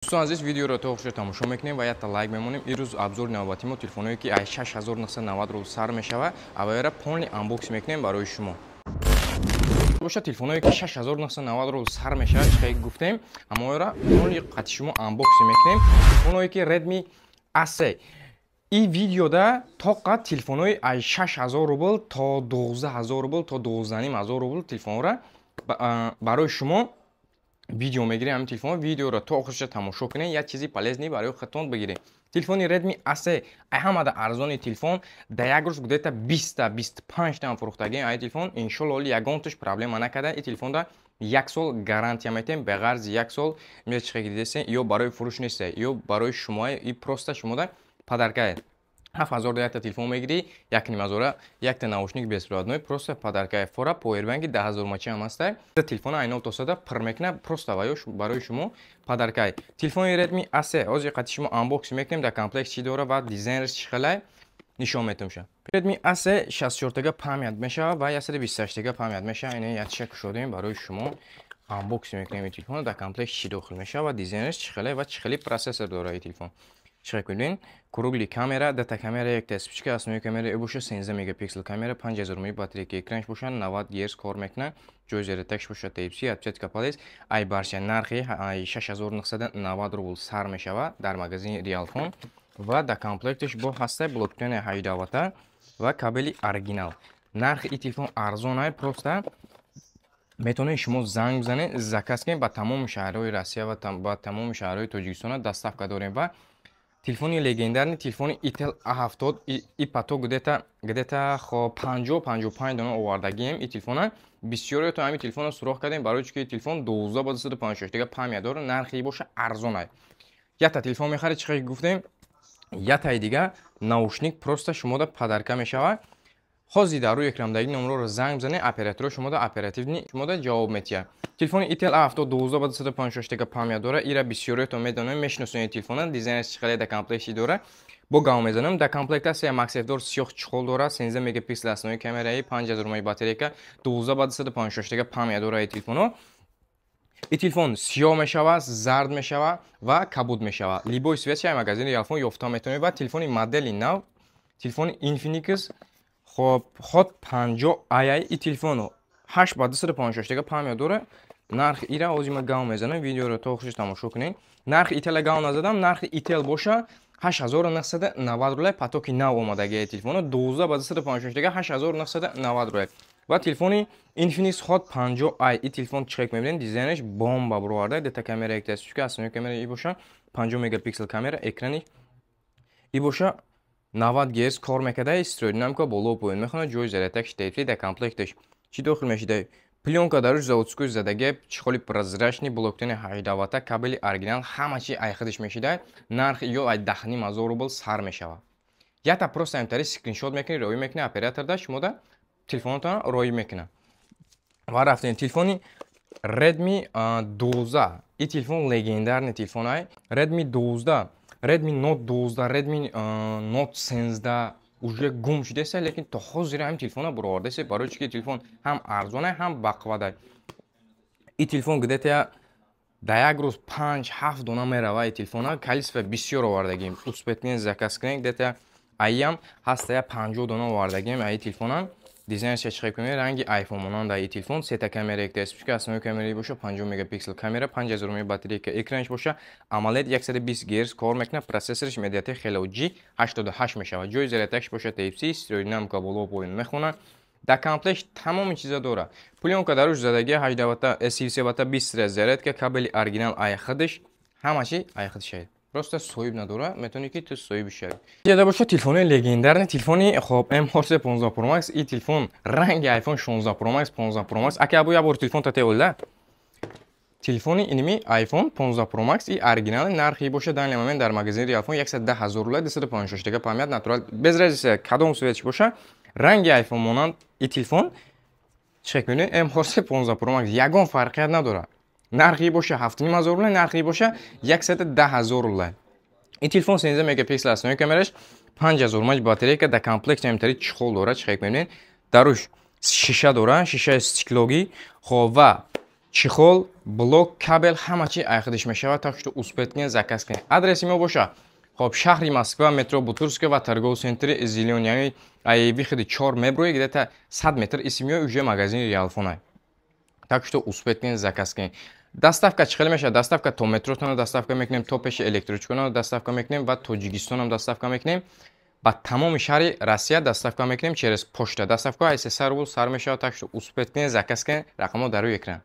دوستان عزیز ویدیو رو تا آخر تماشا میکنیم و یا تا لایک میمونیم. امروز ابزار نوبتی ما تلفنی که 6990 رو سر میشوه اوایل پونلی انبوکس میکنیم برای شما. باشه تلفنی که 6990 رو سر میشه چه گفتیم اما را پونلی قطعی شما انبوکس میکنیم. تلفنی که ردمی اس این ویدیو دا تا قد تلفنی 6000 روبل تا 12000 روبل تا 12500 روبل تلفن را برای شما ویدیو میگیریم. همین تلفن ویدیو را تا آخرش تماشا کنید. یک چیزی پلیز نی برای خودتون بگیرید. تلفن ردمی اس احمد ارزان تلفن در یک روز گذشته 20 تا 25 تا فروختگی این تلفن ان شاء الله یگانتش پرابلم نکرده. این تلفن دا یک سال گارانتی میتیم به غرض یک سال میشه چه دیدین یا برای فروش نیست یا برای شما این پروسه شما دا پدرکه 7000 تا تلفن میگیری 1500 یک تا ناوشنیک 209 پروسه پدرکه فورا پاوربانک 10000 ماچی هم است. تلفن اینو تو صدا پر میکنه پروسه برای شما پدرکه. تلفن ردمی اس از قطعی شما انبوکس میکنیم در کامپلکس چی داره و دیزاینش چخله نشون میتم شه. ردمی اس 64 تا پامید میشه و 128 تا پامید میشه. اینه یک چک شدیم برای شما انبوکس میکنیم. این تلفن در کامپلکس چی داخل میشه و دیزاینش چخله و چخلی پروسسور داره این تلفن. چک کنین کروگلی کامera دتا کامera یک تا اسپیچ основной کامera باشه 13 مگاپیکسل کامera 5000 ماه باتری که اکرانش باشه 90 گرز کار میکنه. جای زیر تکش باشه تایپ سی ابجکت کاپالیس ای بارش نرخی 6990 روبل سر میشه در مغازه ریال فون و در کامپلکتش با هسته بلوتوث 18 وات و کابلی اورجینال. نرخ این تلفن ارزانه پروسته میتونه شما زنگ بزنید زاکاس کنید با تمام شهرهای روسیه و با تمام شهرهای تاجیکستان دستافک داریم و تلفنی لژندری تلفن ایتل A70 ای پاتو گدتا خو 55 دونه آوردگیم. این تلفن بسیاری تو همین تلفن سوراخ کردیم برای چه تلفن 12256 دیگه پام داره نرخی باشه ارزانه. یا تا تلفن میخره چه گفتیم یا تا دیگه ناوشنیک پروسته شما دا پدرکه میشه. خازی در روی اکرام دایی نمره رو زنگ بزنید اپراتور شما دا اپراتیو نی شما دا جواب میتیه. تلفن ایتل A70 12256 دیگه پام داره ایرا بسیاری تو میدونن میشناسید تلفن دیزاینش چخله در کامپلکسی داره با گام میزنم در کامپلکت است ماکس اف دور 34 داره 13 مگاپیکسل основной کامرای 5000 ماه باتری که 12256 دیگه پام داره تلفنو. این تلفن سیاه میشوه زرد میشوه و کبود میشوه. لیبوی سویت های مغازه ریالفون یافتا میتونید و تلفن مدل نو تلفن اینفینیکس خب خود 50 ای تلفن 8 با 256 دیگه پام داره. نرخ ایرا اوزیم گام میزنم ویدیو رو تا آخرش تماشا کنین. نرخ ایتل گام نزدم نرخ ایتل باشه 8990 روبل پاتوکی نو اومدگی تلفن 12 با 256 دیگه 8990 روبل و تلفنی اینفینیکس خود 50 ای این تلفن چک میبینین دیزاینش بمب برآورده. دتا کامera یک دست که основной کامera ای باشه 5 مگاپیکسل کامera اکرانی ای باشه 90 گرز کار میکنه. استرودینامیکا بالا پایین میخونه. جای زرتک تایپ در کامپلکتش چی داخل میشه пленка даруш заводской задagi чехоли прозрачный блоктони 18 ватта кабели оригинал ҳама чи ай худаш мешида нарх ё ай 10500 рубл сар мешава. я та просто амтари скриншот мекунӣ роӣ мекунӣ операторда шумо да телефонатон роӣ мекуна ва рафтин телефони Redmi 12 ин телефон легендарный телефон ай Redmi 12 Redmi Note 12 Redmi Note 13 уже гум шудеса лекин то ҳозир ҳам телефона бурордасе барои чӣ ки телефон ҳам арзона ҳам бақвада. ин телефон гдета да як рӯз 5-7 дона мерава. ин телефона количество бисёр овардагим успетнин заказ кунед гдета айям ҳаста 50 дона овардагим. ин телефона دیزاینش چه کنید رنگی آیفون مانند ای تلفن سه تا کامera یک تا اسپیچ که основной کامرای باشه 5 مگاپیکسل کامera 5000 ماه باتری که اکرانش باشه AMOLED 120 گرز کار میکنه. پروسسورش MediaTek Helio G88 میشه. جای زرتکش باشه تایپ سی استرودینامیکا بالا پایین میخونه. در کامپلکس تمام چیزا داره. پلونکا داروش زدگی 18 وات 33 وات 20 زرت که کابل اورجینال ای خودش همه چی ای خودش просто соиб надора метони ки ту соиби шавӣ. яда боша телефони легендарни телефони хоб M15 Pro Max ин телефон ранги iPhone 16 Pro Max 15 Pro Max аки абу ябор телефон та теолда телефони иними iPhone 15 Pro Max и оригинали нархи боша дар момент дар магазини Realphone 110000 рубл 256 дига памят натурал без разница кадом свет боша ранги iPhone монанд ин телефон чек мене M15 Pro Max ягон фарқият надора. нархи боша 7500 рубл нархи боша 110000 рубл. ин телефон 13 мегапиксел основной камераш 5000 мах батарея ка дар комплект амтари чехол дора чек мебинед даруш шиша дора шишаи стеклогӣ хоб ва чихол, блок, кабел ҳама чи айхидиш мешавад, так что успет кунед, заказ кунед. Адреси мо боша хоб шаҳри Москва, метро Бутурская ва торговый центр Зелён, яъни ай выходи 4 меброи где-то 100 метр исмё уже магазин Реалфонай. Так что успет кунед, заказ кунед. Доставка чӣ хеле мешавад? Доставка то метротон доставка мекунем, то пеши электричкон доставка мекунем ва Тоҷикистон доставка мекунем. Ба тамоми шаҳри Россия доставка мекунем через почта. Доставка СССР бул сар мешавад, так что успет кунед, заказ кунед. Рақамҳо дар рӯи экран.